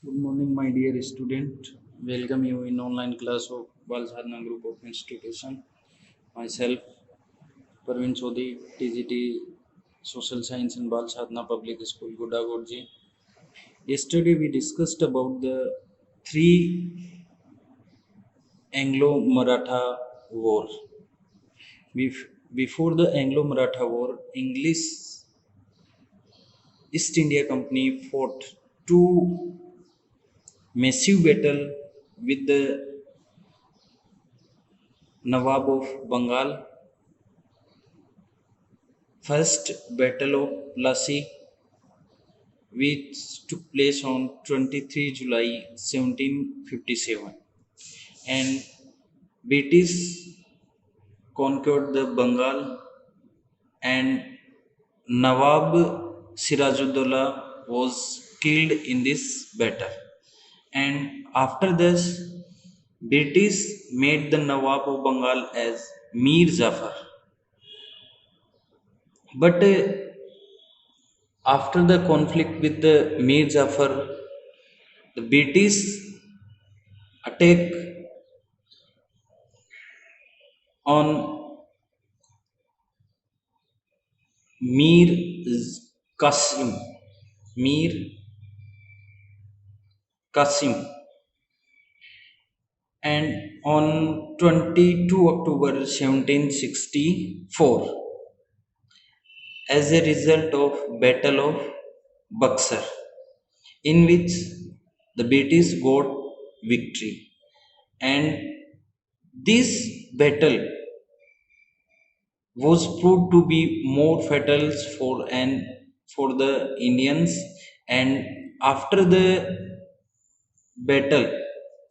Good morning, my dear student. Welcome you in online class of Bal Sadhana Group of Institution. Myself, Parveen Sodhi, TGT, Social Science in Bal Sadhana Public School, Godagorji. Yesterday we discussed about the three Anglo-Maratha war. Before the Anglo-Maratha war, English East India Company fought two massive battle with the Nawab of Bengal. First Battle of Plassey, which took place on 23 July 1757, and British conquered the Bengal, and Nawab Sirajuddaulah was killed in this battle. And after this, British made the Nawab of Bengal as Mir Jafar. But after the conflict with the Mir Jafar, the British attack on Mir Qasim, Mir Qasim, and on 22 October 1764, as a result of Battle of Buxar, in which the British got victory, and this battle was proved to be more fatal for the Indians. And after the battle,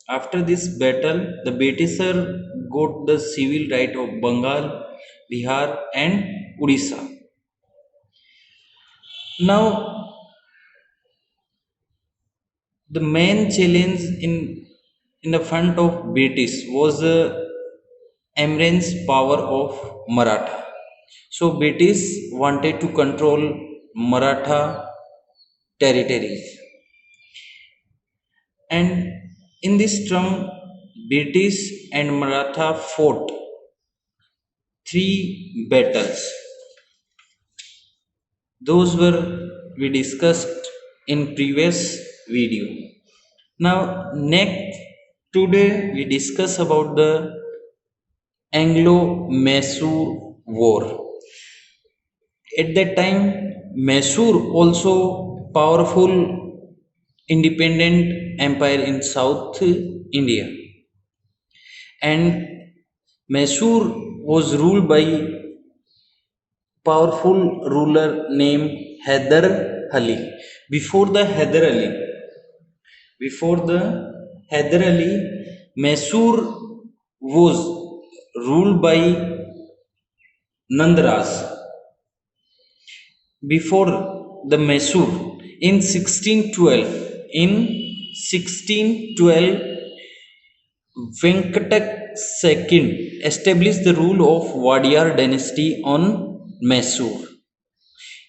after this battle, the Britisher got the civil right of Bengal, Bihar, and Odisha. Now, the main challenge in the front of British was the immense power of Maratha. So British wanted to control Maratha territories, and in this term, British and Maratha fought three battles. Those were we discussed in previous video. Now next, today we discuss about the Anglo-Mysore War. At that time, Mysore also powerful independent empire in South India, and Mysore was ruled by powerful ruler named Hyder Ali. Before the Hyder Ali, before the Hyder Ali, Mysore was ruled by Nandaraj. Before the Mysore, in 1612, in 1612, Venkatak II established the rule of Wadiyar dynasty on Mysore.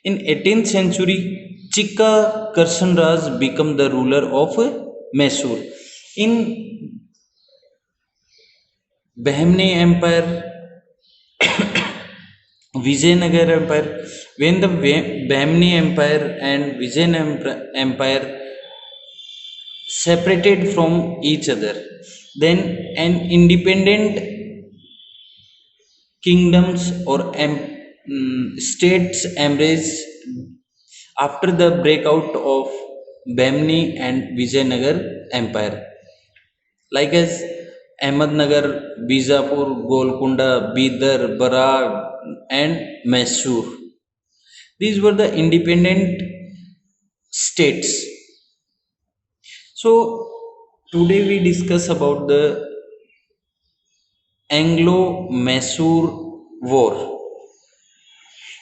In 18th century, Chikka Karsanraj became the ruler of Mysore. In Bahmani Empire, Vijayanagar Empire, when the Bahmani Empire and Vijayanagar Empire separated from each other, then an independent kingdoms or states emerged after the breakout of Bahmani and Vijayanagar Empire, like as Ahmednagar, Bijapur, Golconda, Bidar, Barar, and Mysore. These were the independent states. So today we discuss about the Anglo-Mysore War.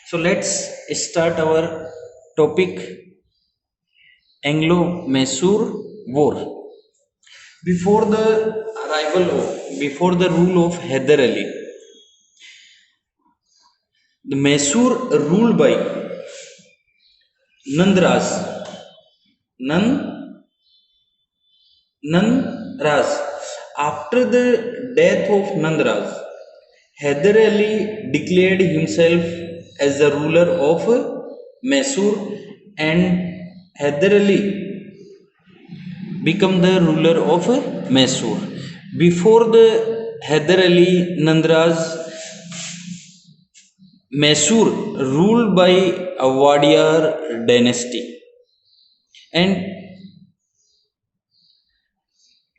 So let's start our topic, Anglo-Mysore War. Before the rule of Hyder Ali, the Mysore ruled by Nandaraj. Nandraj. After the death of Nandraj, Hyder Ali declared himself as the ruler of Mysore, and Hyder Ali became the ruler of Mysore. Before the Hyder Ali, Nandraj, Mysore ruled by a Wadiyar dynasty, and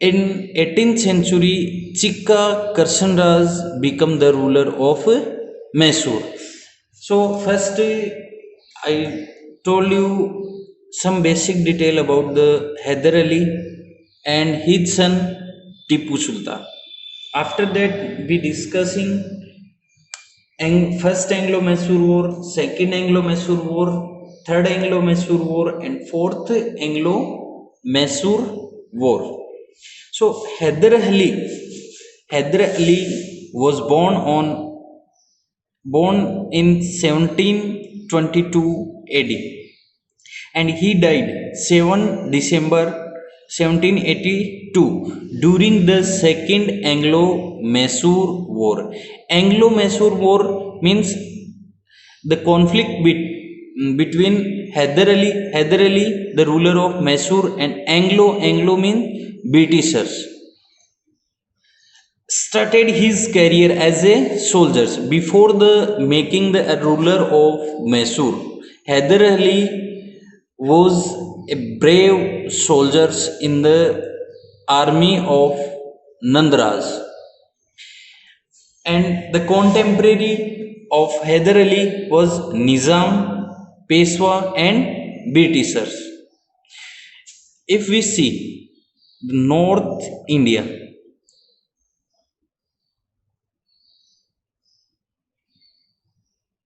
in 18th century, Chikka Karshanraj became the ruler of Mysore. So first, I told you some basic detail about the Hyder Ali and his son Tipu Sultan. After that, we discussing first Anglo-Mysore War, second Anglo-Mysore War, third Anglo-Mysore War, and fourth Anglo-Mysore War. So Hyder Ali was born in 1722 AD, and he died 7 December 1782 during the Second Anglo-Mysore War. Anglo-Mysore War means the conflict between Hyder Ali, the ruler of Mysore, and Anglo means Britishers. Started his career as a soldier before the making the ruler of Mysore. Hyder Ali was a brave soldier in the army of Nandraj, and the contemporary of Hyder Ali was Nizam, Peshwa, and Britishers. If we see the North India,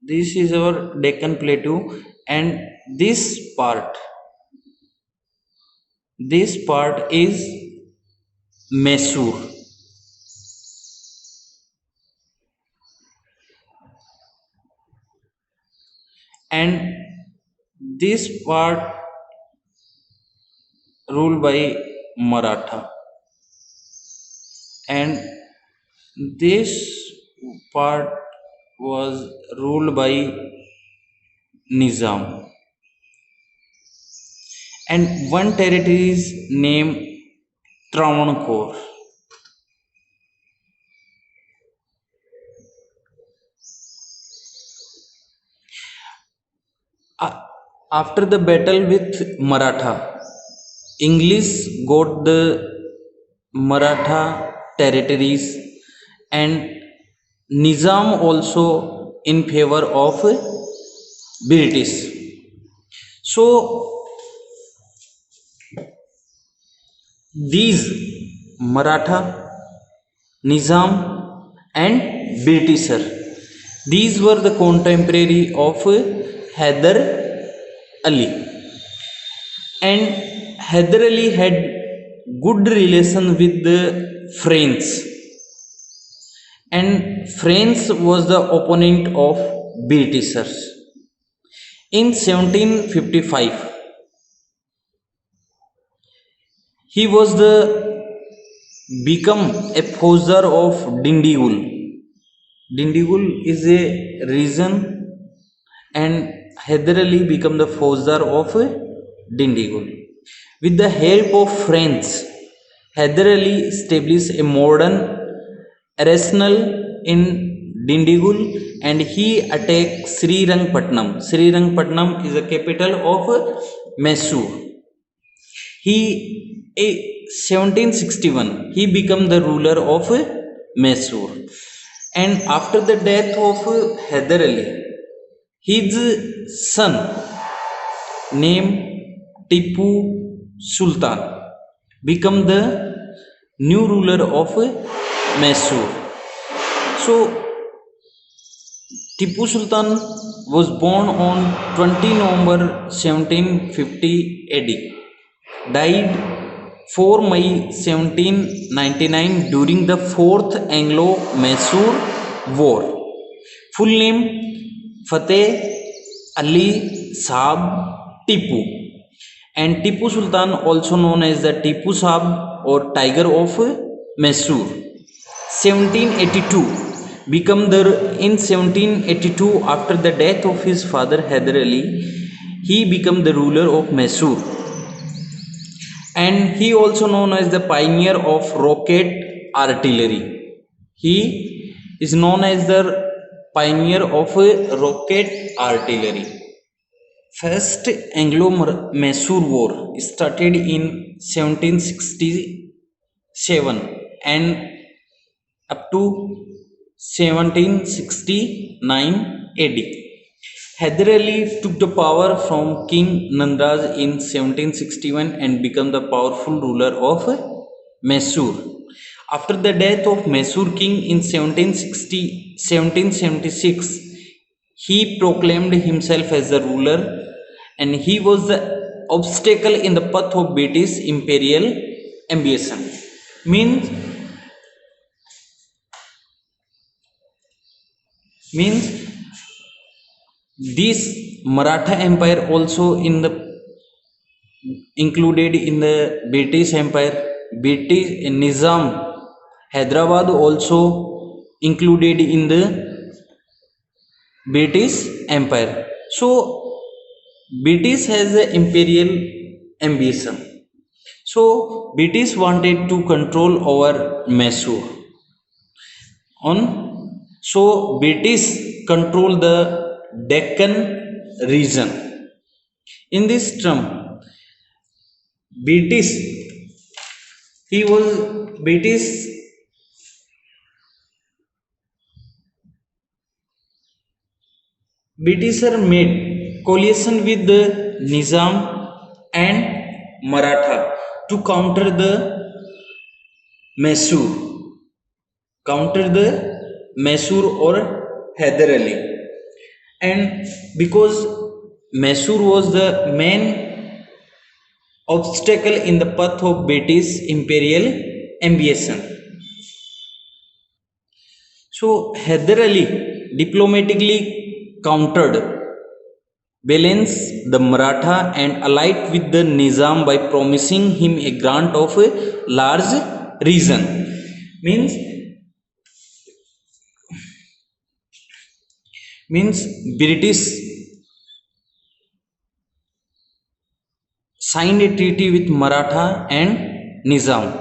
this is our Deccan Plateau, and this part is Mysore, and this part ruled by Maratha, and this part was ruled by Nizam, and one territory is named Travancore. After the battle with Maratha, English got the Maratha territories, and Nizam also in favor of British. So these Maratha, Nizam, and Britisher, these were the contemporary of Hyder Ali, and Hyder Ali had good relation with the French, and France was the opponent of Britishers. In 1755, he was the become a Faujar of Dindigul. Dindigul is a region, and Hyder Ali became the Faujar of Dindigul. With the help of French, Hyder Ali established a modern arsenal in Dindigul, and he attacked Srirangpatnam. Srirangpatnam is the capital of Mysore. He 1761 he became the ruler of Mysore, and after the death of Hyder Ali, his son named Tipu Sultan became the new ruler of Mysore. So Tipu Sultan was born on 20 November 1750 AD, died 4 May 1799 during the Fourth Anglo-Mysore War. Full name Fateh Ali Sahab Tipu, and Tipu Sultan, also known as the Tipu Sahab, or Tiger of Mysore. 1782 become the in 1782 after the death of his father Hyder Ali, he became the ruler of Mysore, and he also known as the pioneer of rocket artillery. He is known as the pioneer of rocket artillery. First Anglo-Mysore War started in 1767 and up to 1769 AD. Hyder Ali took the power from King Nandraj in 1761 and became the powerful ruler of Mysore. After the death of Mysore king in 1776, he proclaimed himself as the ruler, and he was the obstacle in the path of British imperial ambition. Means this Maratha Empire also included in the British Empire. British Nizam Hyderabad also included in the British Empire. So British has an imperial ambition. So British wanted to control over Mysore. So British control the Deccan region. In this term, British Britisher made coalition with the Nizam and Maratha to counter the Mysore or Hyder Ali, and because Mysore was the main obstacle in the path of British imperial ambition. So Hyder Ali diplomatically countered, balanced the Maratha and allied with the Nizam by promising him a grant of a large region. Means British signed a treaty with Maratha and Nizam.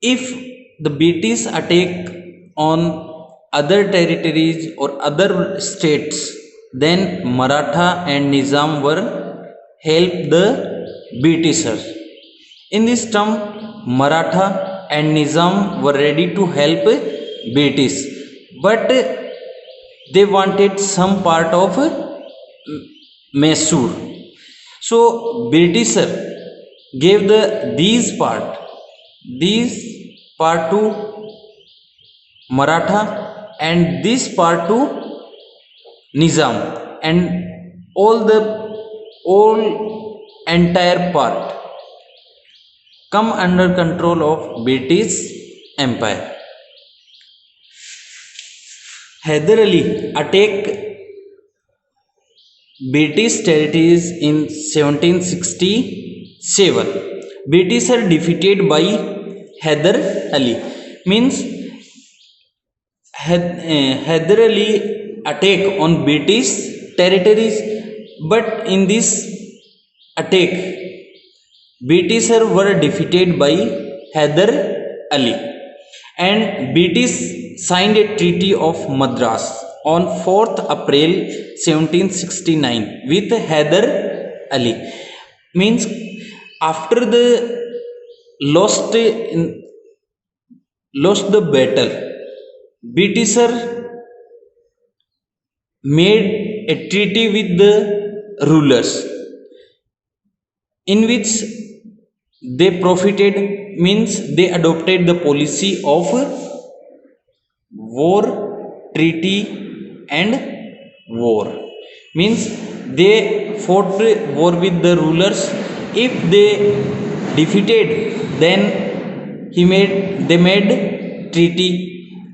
If the British attack on other territories or other states, then Maratha and Nizam were help the Britishers. In this term, Maratha and Nizam were ready to help British, but they wanted some part of Mysore. So Britisher gave these part to Maratha and this part to Nizam, and all entire part come under control of British Empire. Hyder Ali attacked British territories in 1767. British are defeated by Hyder Ali. Means Hyder Ali attack on British territories, but in this attack Britishers were defeated by Hyder Ali, and British signed a Treaty of Madras on 4th April 1769 with Hyder Ali. Means after the lost the battle, Britishers made a treaty with the rulers, in which they profited. Means they adopted the policy of war, treaty and war. Means they fought war with the rulers. If they defeated, then they made treaty,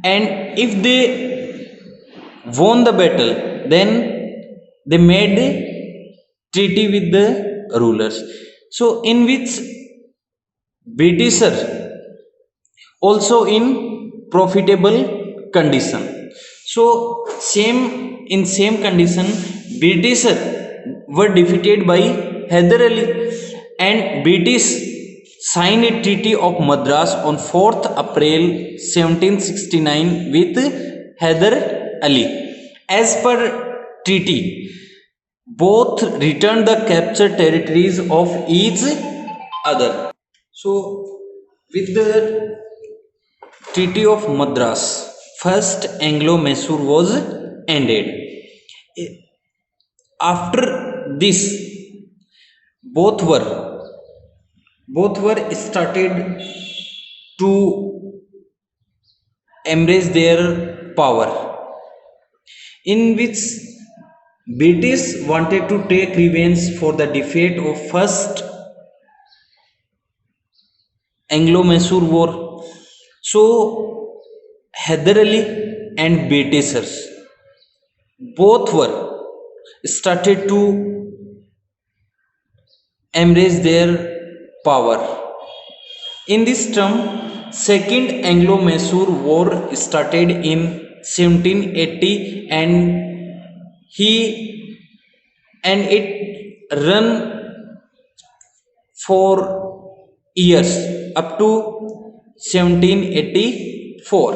and if they won the battle, then they made treaty with the rulers. So in which Britisher also in profitable condition. So same condition, British were defeated by Hyder Ali, and British signed a Treaty of Madras on 4th April 1769 with Hyder Ali. As per treaty, both returned the captured territories of each other. So with the Treaty of Madras, first Anglo-Mysore was ended. After this, both were started to embrace their power, in which British wanted to take revenge for the defeat of first Anglo-Mysore War. So Hyder Ali and Britishers both were started to embrace their power. In this term, Second Anglo-Mysore War started in 1780, and it run for years up to 1784.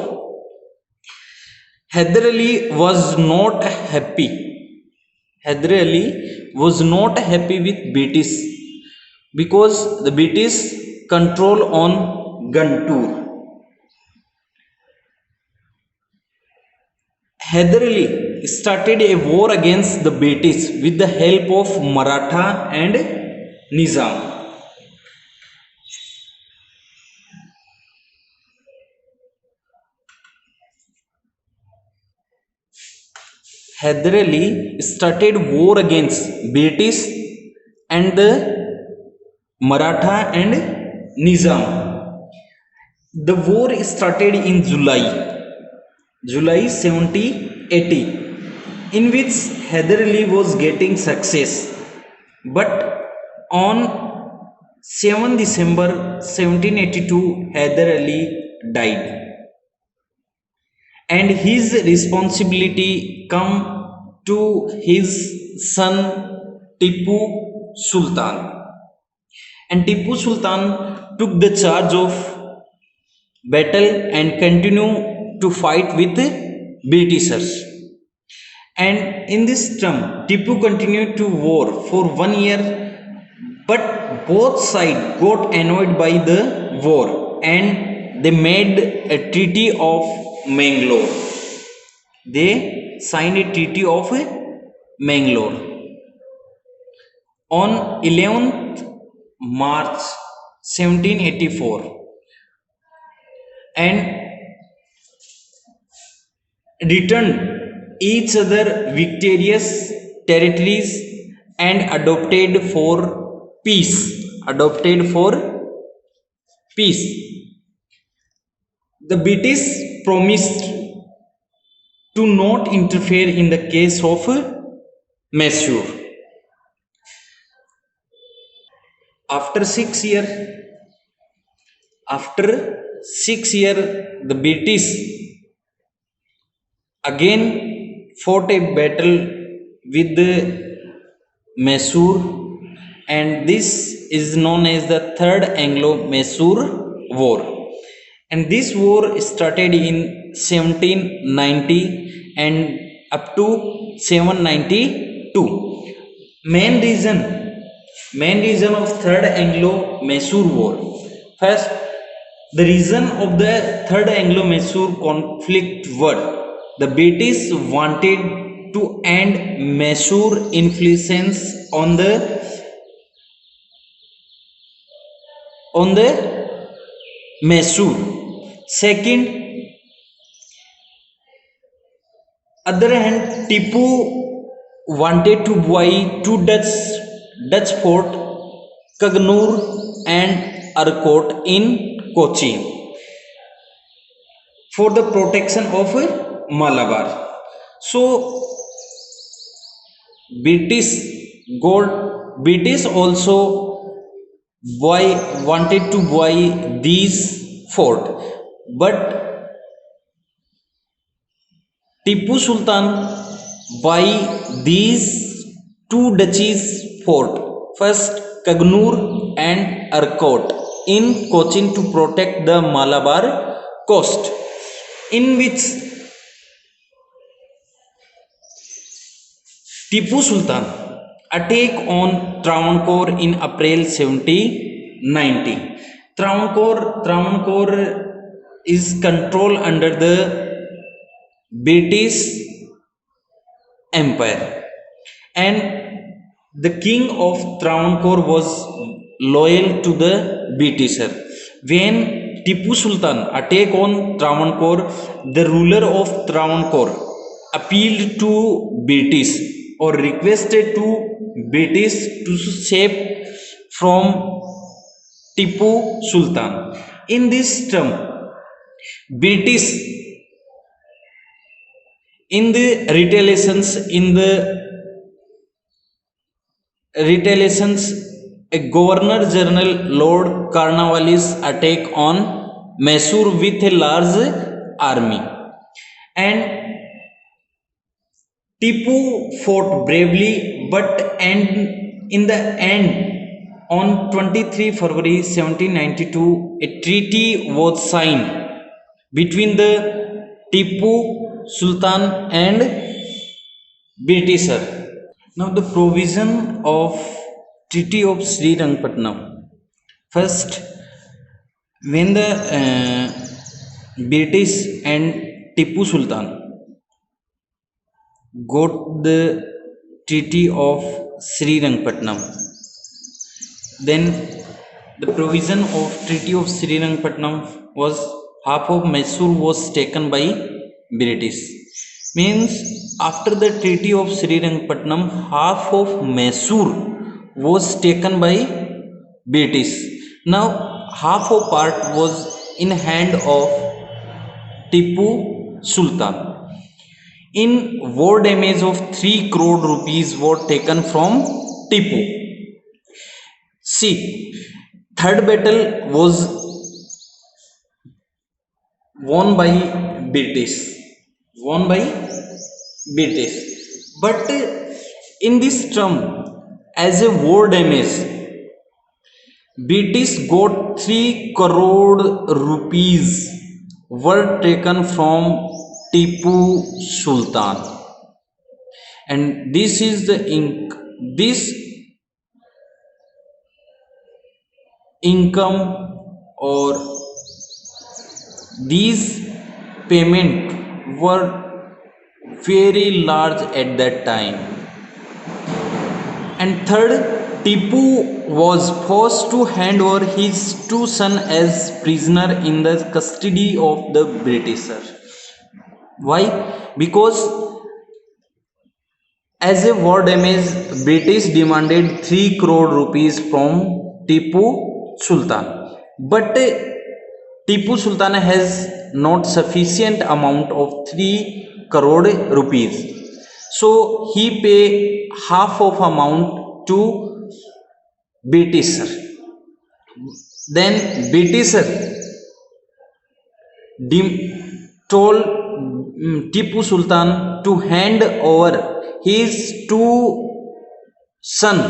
Hyder Ali was not happy. Hyder Ali was not happy with British because the British control on Guntur. Hyder Ali started a war against the British with the help of Maratha and Nizam. Hyder Ali started war against British and the Maratha and Nizam. The war started in July 1780, in which Hyder Ali was getting success, but on 7 December 1782 Hyder Ali died, and his responsibility come to his son Tipu Sultan, and Tipu Sultan took the charge of battle and continue to fight with the Britishers. And in this term, Tipu continued to war for 1 year, but both sides got annoyed by the war and they made a treaty of Mangalore. They signed a treaty of Mangalore on 11th March 1784, and returned each other victorious territories and adopted for peace. The British promised to not interfere in the case of Mysore. After 6 years, the British again fought a battle with the Mysore, and this is known as the Third Anglo-Mysore War. And this war started in 1790 and up to 792. Main reason of Third Anglo-Mysore War. First, the reason of the Third Anglo-Mysore conflict were the British wanted to end Mysore influence on the Mysore. Second, other hand, Tipu wanted to buy two Dutch fort, Kagnur and Arcot in Kochi, for the protection of Malabar. So British also buy wanted to buy these fort, but Tipu Sultan buy these two duchies fort, first Kagnur and Arcot in Cochin to protect the Malabar coast, in which Tipu Sultan attack on Travancore in April 1790. Travancore is controlled under the British Empire, and the king of Travancore was loyal to the Britisher. When Tipu Sultan attacked on Travancore, the ruler of Travancore appealed to British or requested to British to save from Tipu Sultan. In this term, British in the retaliations, a Governor General Lord Cornwallis attacked on Mysore with a large army, and Tipu fought bravely, but in the end, on 23 February 1792, a treaty was signed between the Tipu Sultan and Britisher. Now, the provision of Treaty of Srirangpatnam. First, when the British and Tipu Sultan got the Treaty of Srirangpatnam, then the provision of Treaty of Srirangpatnam was half of Mysore was taken by British. Means after the Treaty of Srirangpatnam, half of Mysore was taken by British. Now half of part was in hand of Tipu Sultan. In war damage of 3 crore rupees were taken from Tipu. See, third battle was won by British. Won by British. But in this term, as a war damage, British got 3 crore rupees were taken from Tipu Sultan, and this is the this income or these payment were very large at that time. And third, Tipu was forced to hand over his two sons as prisoner in the custody of the Britisher. Why? Because as a war damage, British demanded 3 crore rupees from Tipu Sultan. But Tipu Sultan has not sufficient amount of 3 crore rupees. So he pay half of amount to Britisher. Then Britisher told Tipu Sultan to hand over his two sons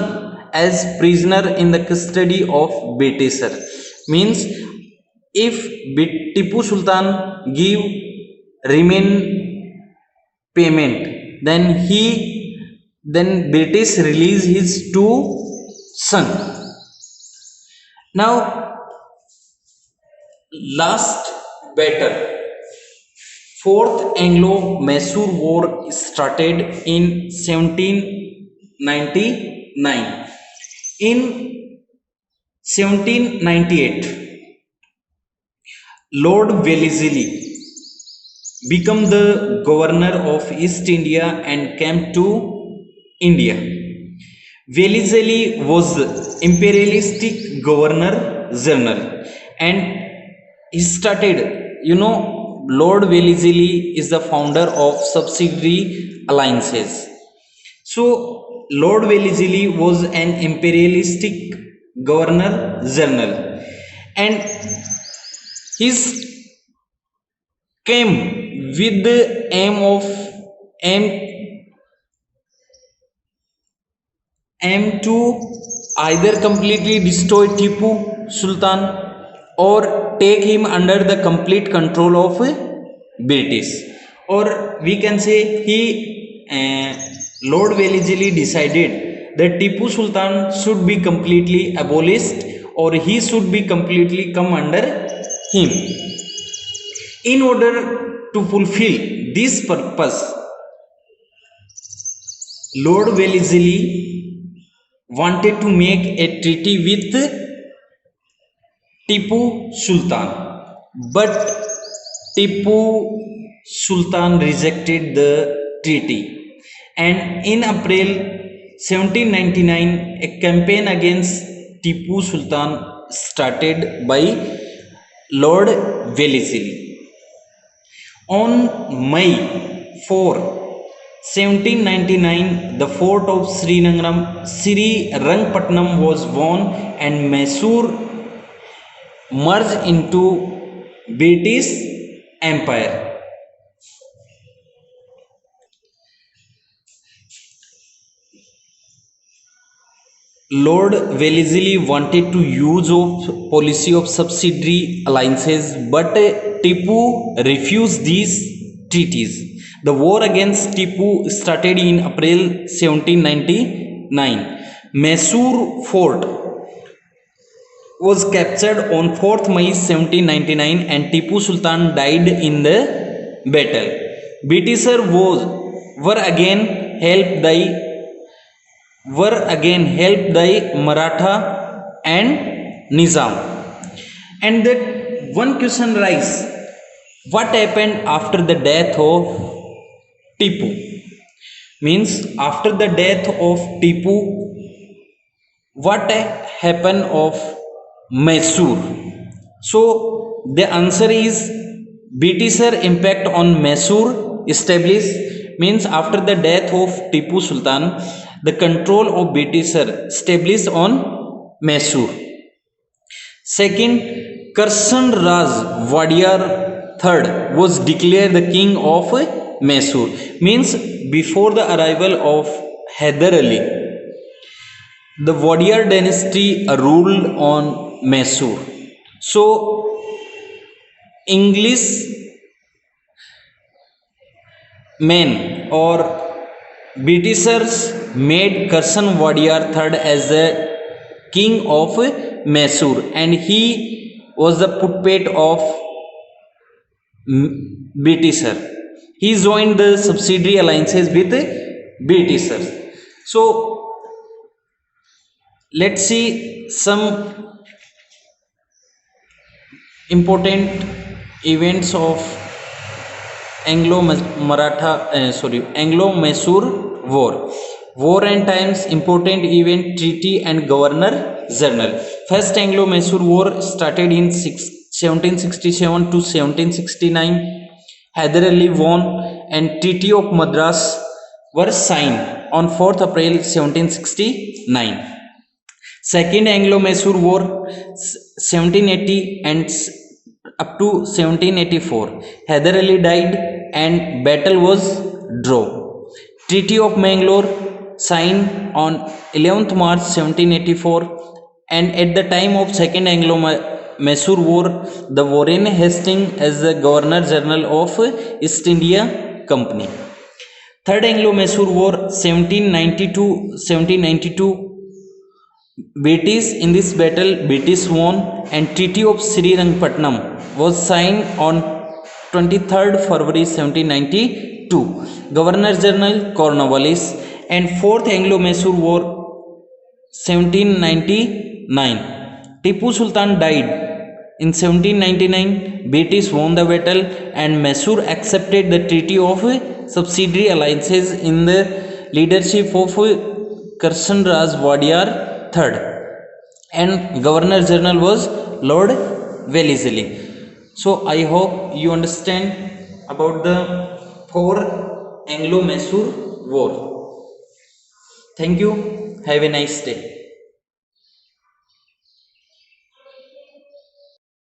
as prisoner in the custody of Britisher. Means if Tipu Sultan give remain payment, then British release his two sons. Now last battle, Fourth Anglo-Mysore War started in 1799. In 1798, Lord Wellesley became the governor of East India and came to India. Wellesley was imperialistic governor general, and he started, Lord Wellesley is the founder of subsidiary alliances. So Lord Wellesley was an imperialistic Governor General, and his came with the aim to either completely destroy Tipu Sultan or take him under the complete control of British, or we can say he Lord Wellesley decided that Tipu Sultan should be completely abolished or he should be completely come under him. In order to fulfill this purpose, Lord Wellesley wanted to make a treaty with Tipu Sultan, but Tipu Sultan rejected the treaty, and in April 1799 a campaign against Tipu Sultan started by Lord Wellesley. On May 4, 1799, the fort of Srirangpatnam was won and Mysore merged into British Empire. Lord Wellesley wanted to use of policy of subsidiary alliances, but Tipu refused these treaties. The war against Tipu started in April 1799. Mysore fort was captured on 4th May 1799 and Tipu Sultan died in the battle. Britishers were again helped by Maratha and Nizam. And that one question arises, what happened after the death of Tipu? Means after the death of Tipu, what happened of Mysore? So the answer is Britisher impact on Mysore established, means after the death of Tipu Sultan, the control of Britisher established on Mysore. Second, Karsan Raj Wadiyar III was declared the king of Mysore, means before the arrival of Hyder Ali, the Wadiyar dynasty ruled on Mysore. So English men or Britishers made Karsan Wadiyar III as the king of Mysore, and he was the puppet of Britisher. He joined the subsidiary alliances with Britishers. So let's see some important events of Anglo-Mysore War. War and times, important event, treaty and Governor General. First Anglo-Mysore War started in 1767 to 1769. Hyder Ali won and Treaty of Madras were signed on 4th April 1769. Second Anglo-Mysore War 1780 and up to 1784. Hyder Ali died and battle was draw. Treaty of Mangalore signed on 11th March 1784, and at the time of Second Anglo-Mysore War, the Warren Hastings as the Governor General of East India Company. Third Anglo-Mysore War 1792. British in this battle, British won and Treaty of Srirangpatnam was signed on 23rd February 1792. Governor General Cornwallis. And fourth Anglo-Mysore War 1799. Tipu Sultan died in 1799. British won the battle and Mysore accepted the Treaty of Subsidiary Alliances in the leadership of Karsan Raj Wadiyar III, and Governor General was Lord Wellesley. So I hope you understand about the 4 Anglo-Mysore War. Thank you. Have a nice day.